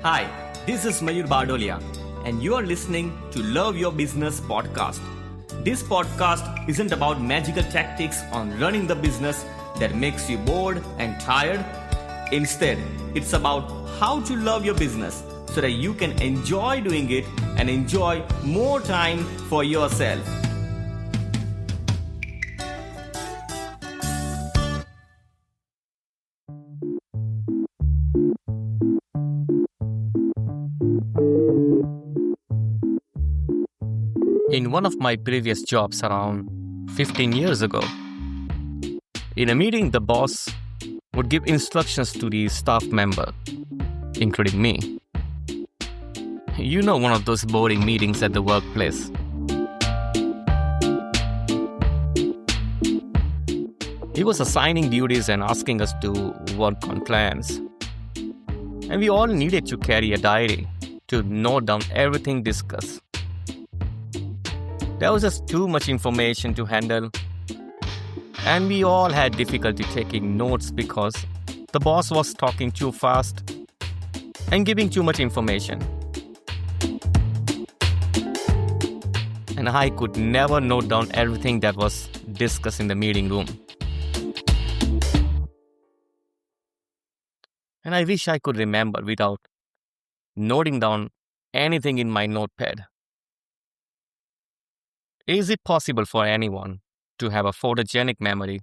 Hi, this is Mayur Badolia, and you are listening to Love Your Business podcast. This podcast isn't about magical tactics on running the business that makes you bored and tired. Instead, it's about how to love your business so that you can enjoy doing it and enjoy more time for yourself. In one of my previous jobs around 15 years ago, in a meeting, the boss would give instructions to the staff member, including me. You know, one of those boring meetings at the workplace. He was assigning duties and asking us to work on plans. And we all needed to carry a diary to note down everything discussed. There was just too much information to handle, and we all had difficulty taking notes because the boss was talking too fast and giving too much information. And I could never note down everything that was discussed in the meeting room. And I wish I could remember without noting down anything in my notepad. Is it possible for anyone to have a photogenic memory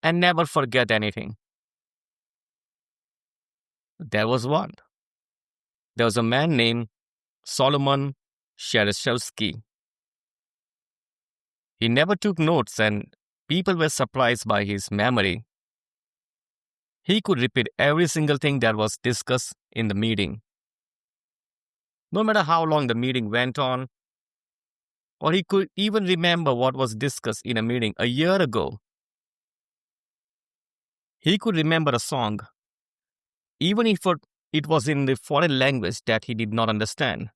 and never forget anything? There was one. There was a man named Solomon Shereshevsky. He never took notes, and people were surprised by his memory. He could repeat every single thing that was discussed in the meeting, no matter how long the meeting went on. Or he could even remember what was discussed in a meeting a year ago. He could remember a song, even if it was in the foreign language that he did not understand.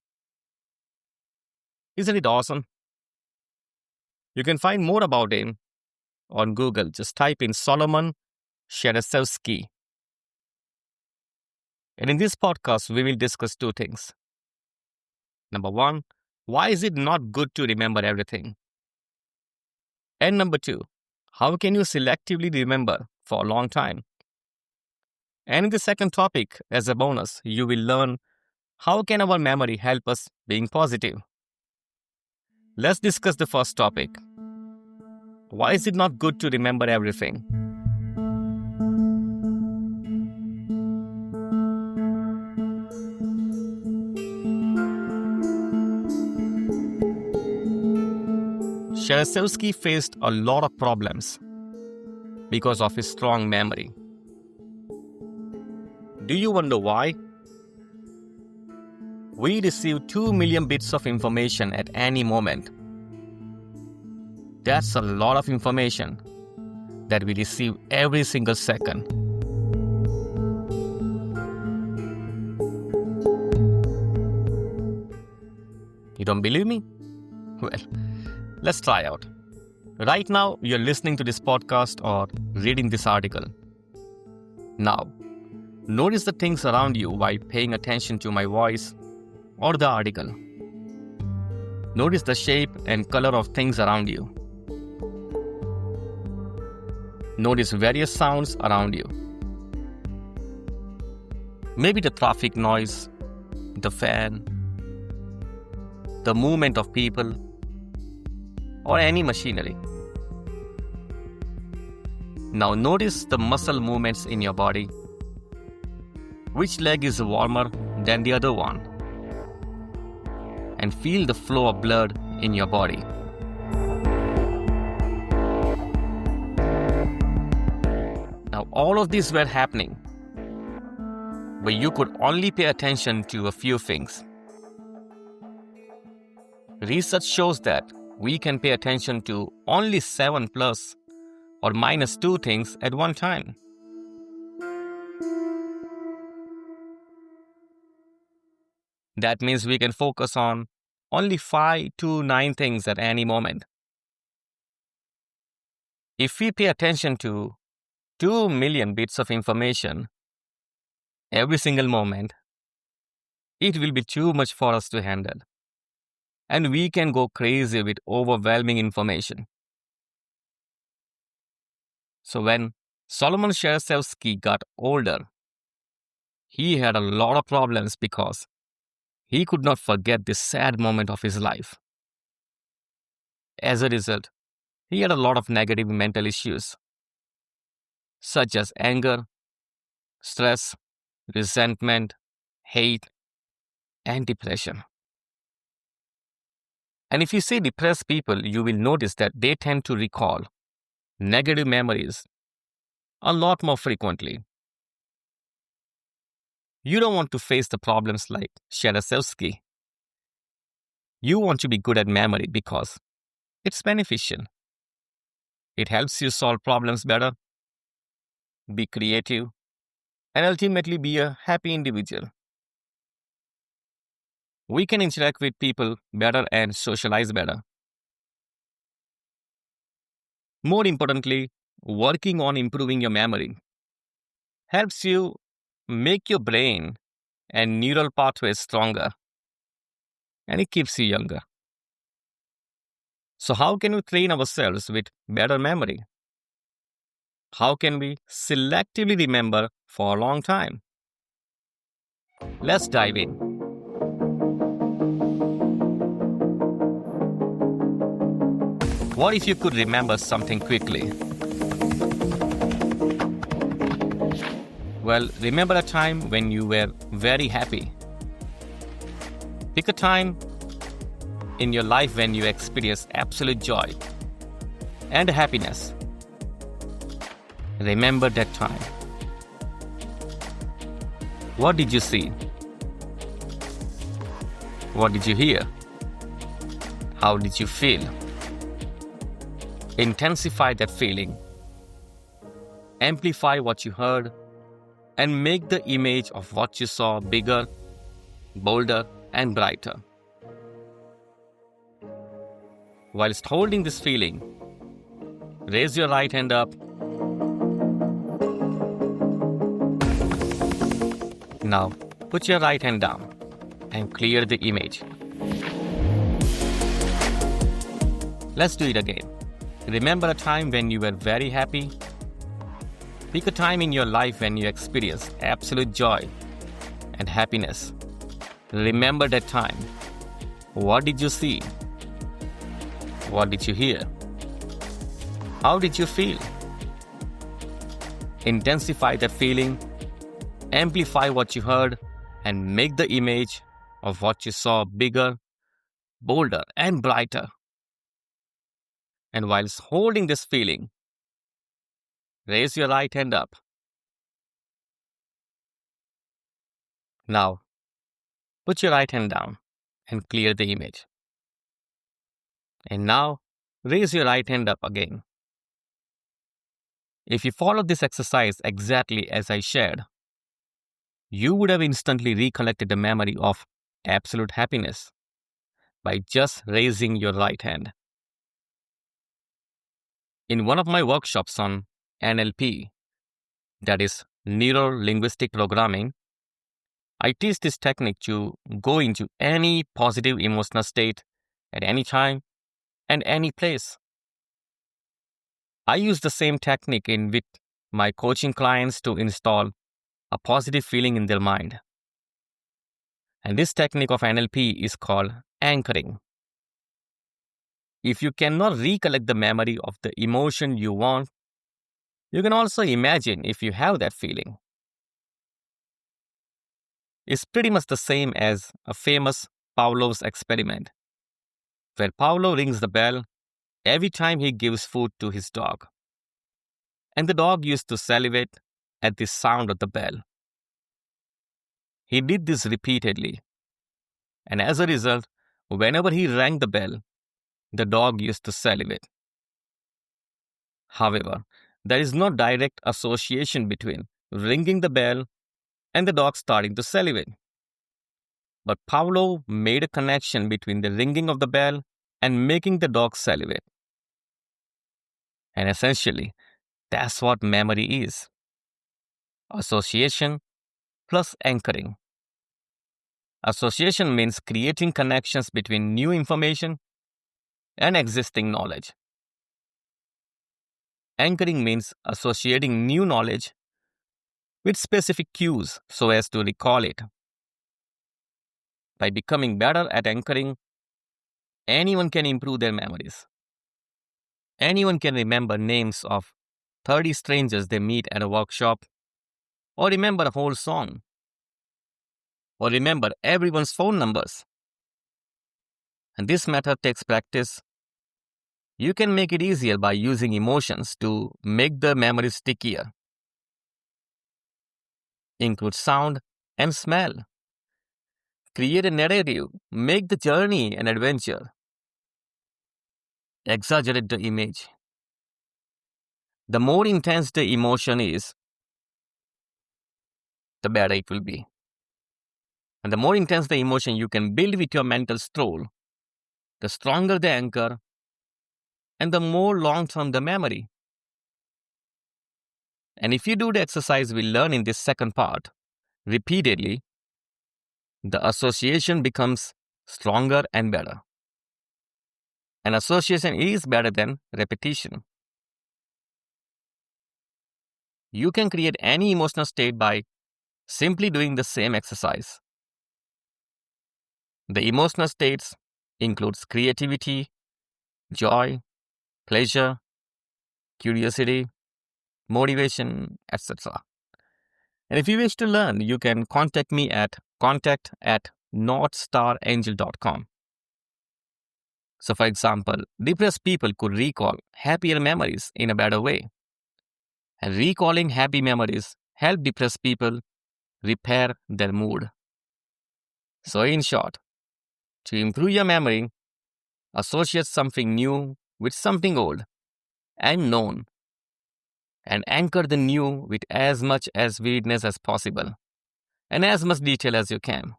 Isn't it awesome? You can find more about him on Google. Just type in Solomon Shereshevsky. And in this podcast, we will discuss two things. Number one, why is it not good to remember everything? And number two, how can you selectively remember for a long time? And in the second topic, as a bonus, you will learn how can our memory help us being positive. Let's discuss the first topic. Why is it not good to remember everything? Shereshevsky faced a lot of problems because of his strong memory. Do you wonder why? We receive 2 million bits of information at any moment. That's a lot of information that we receive every single second. You don't believe me? Well, let's try out. Right now, you're listening to this podcast or reading this article. Now, notice the things around you while paying attention to my voice or the article. Notice the shape and color of things around you. Notice various sounds around you. Maybe the traffic noise, the fan, the movement of people, or any machinery. Now notice the muscle movements in your body. Which leg is warmer than the other one? And feel the flow of blood in your body. Now all of these were happening, but you could only pay attention to a few things. Research shows that we can pay attention to only 7 plus or minus 2 things at one time. That means we can focus on only 5 to 9 things at any moment. If we pay attention to 2 million bits of information every single moment, it will be too much for us to handle. And we can go crazy with overwhelming information. So when Solomon Shereshevsky got older, he had a lot of problems because he could not forget this sad moment of his life. As a result, he had a lot of negative mental issues, such as anger, stress, resentment, hate, and depression. And if you see depressed people, you will notice that they tend to recall negative memories a lot more frequently. You don't want to face the problems like Shereshevsky. You want to be good at memory because it's beneficial. It helps you solve problems better, be creative, and ultimately be a happy individual. We can interact with people better and socialize better. More importantly, working on improving your memory helps you make your brain and neural pathways stronger, and it keeps you younger. So, how can we train ourselves with better memory? How can we selectively remember for a long time? Let's dive in. What if you could remember something quickly? Well, remember a time when you were very happy. Pick a time in your life when you experienced absolute joy and happiness. Remember that time. What did you see? What did you hear? How did you feel? Intensify that feeling. Amplify what you heard and make the image of what you saw bigger, bolder, and brighter. Whilst holding this feeling, raise your right hand up. Now, put your right hand down and clear the image. Let's do it again. Remember a time when you were very happy. Pick a time in your life when you experienced absolute joy and happiness. Remember that time. What did you see? What did you hear? How did you feel? Intensify that feeling, amplify what you heard, and make the image of what you saw bigger, bolder, and brighter. And whilst holding this feeling, raise your right hand up. Now, put your right hand down and clear the image. And now, raise your right hand up again. If you follow this exercise exactly as I shared, you would have instantly recollected the memory of absolute happiness by just raising your right hand. In one of my workshops on NLP, that is Neuro Linguistic Programming, I teach this technique to go into any positive emotional state at any time and any place. I use the same technique in with my coaching clients to install a positive feeling in their mind. And this technique of NLP is called anchoring. If you cannot recollect the memory of the emotion you want, you can also imagine if you have that feeling. It's pretty much the same as a famous Pavlov's experiment, where Pavlov rings the bell every time he gives food to his dog. And the dog used to salivate at the sound of the bell. He did this repeatedly, and as a result, whenever he rang the bell, the dog used to salivate. However, there is no direct association between ringing the bell and the dog starting to salivate. But Pavlov made a connection between the ringing of the bell and making the dog salivate. And essentially, that's what memory is: association plus anchoring. Association means creating connections between new information and existing knowledge. Anchoring means associating new knowledge with specific cues so as to recall it. By becoming better at anchoring, anyone can improve their memories. Anyone can remember names of 30 strangers they meet at a workshop, or remember a whole song, or remember everyone's phone numbers. And this method takes practice. You can make it easier by using emotions to make the memory stickier. Include sound and smell. Create a narrative. Make the journey an adventure. Exaggerate the image. The more intense the emotion is, the better it will be. And the more intense the emotion you can build with your mental stroll, the stronger the anchor and the more long-term the memory. And if you do the exercise we learn in this second part repeatedly, the association becomes stronger and better. And association is better than repetition. You can create any emotional state by simply doing the same exercise. The emotional states includes creativity, joy, pleasure, curiosity, motivation, etc. And if you wish to learn, you can contact me at contact@northstarangel.com. So, for example, depressed people could recall happier memories in a better way. And recalling happy memories help depressed people repair their mood. So, in short, to improve your memory, associate something new with something old and known, and anchor the new with as much as vividness as possible and as much detail as you can.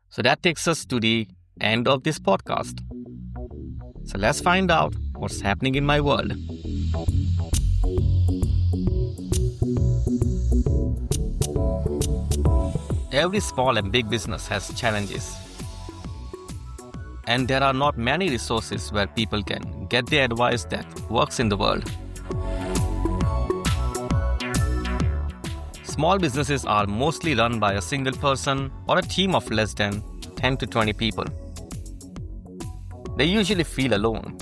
So that takes us to the end of this podcast. So let's find out what's happening in my world. Every small and big business has challenges. And there are not many resources where people can get the advice that works in the world. Small businesses are mostly run by a single person or a team of less than 10 to 20 people. They usually feel alone.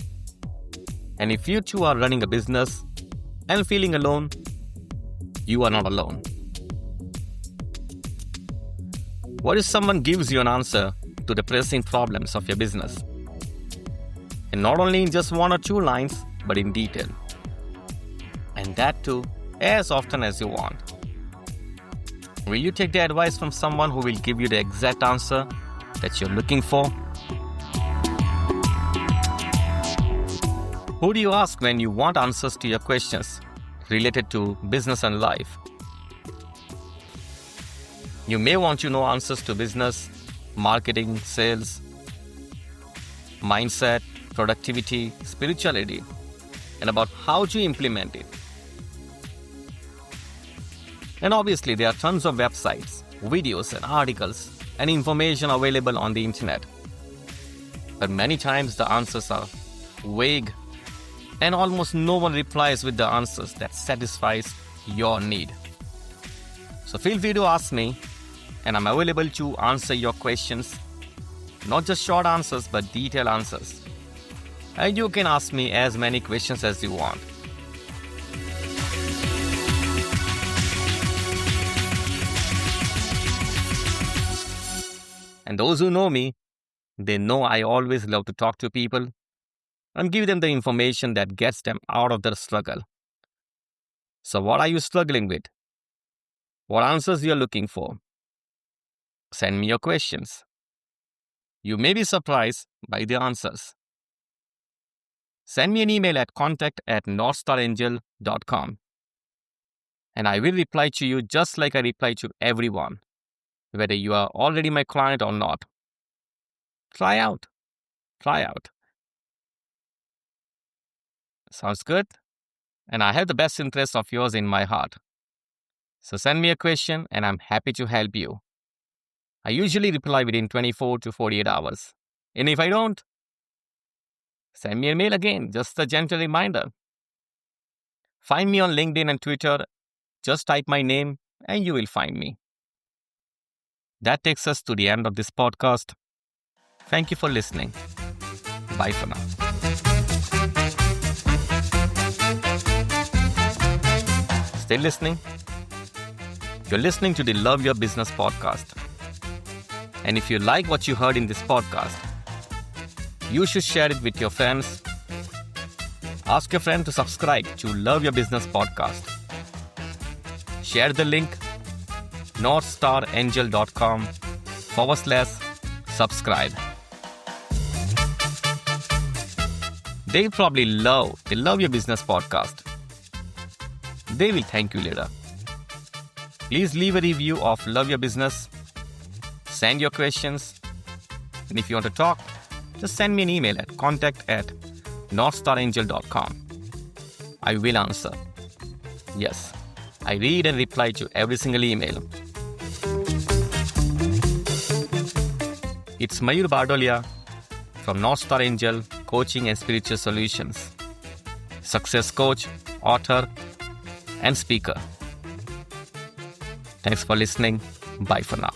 And if you too are running a business and feeling alone, you are not alone. What if someone gives you an answer to the pressing problems of your business? And not only in just one or two lines, but in detail. And that too, as often as you want. Will you take the advice from someone who will give you the exact answer that you're looking for? Who do you ask when you want answers to your questions related to business and life? You may want to know answers to business, marketing, sales, mindset, productivity, spirituality, and about how to implement it. And obviously, there are tons of websites, videos, and articles and information available on the internet. But many times the answers are vague and almost no one replies with the answers that satisfies your need. So feel free to ask me, and I'm available to answer your questions. Not just short answers, but detailed answers. And you can ask me as many questions as you want. And those who know me, they know I always love to talk to people and give them the information that gets them out of their struggle. So what are you struggling with? What answers you are looking for? Send me your questions. You may be surprised by the answers. Send me an email at contact@northstarangel.com. And I will reply to you just like I reply to everyone, whether you are already my client or not. Try out. Sounds good? And I have the best interest of yours in my heart. So send me a question and I'm happy to help you. I usually reply within 24 to 48 hours. And if I don't, send me a mail again, just a gentle reminder. Find me on LinkedIn and Twitter. Just type my name and you will find me. That takes us to the end of this podcast. Thank you for listening. Bye for now. Still listening? You're listening to the Love Your Business podcast. And if you like what you heard in this podcast, you should share it with your friends. Ask your friend to subscribe to Love Your Business podcast. Share the link northstarangel.com/subscribe. They probably love the Love Your Business podcast. They will thank you later. Please leave a review of Love Your Business. Send your questions. And if you want to talk, just send me an email at contact@northstarangel.com. I will answer. Yes, I read and reply to every single email. It's Mayur Bardolia from North Star Angel Coaching and Spiritual Solutions. Success coach, author, and speaker. Thanks for listening. Bye for now.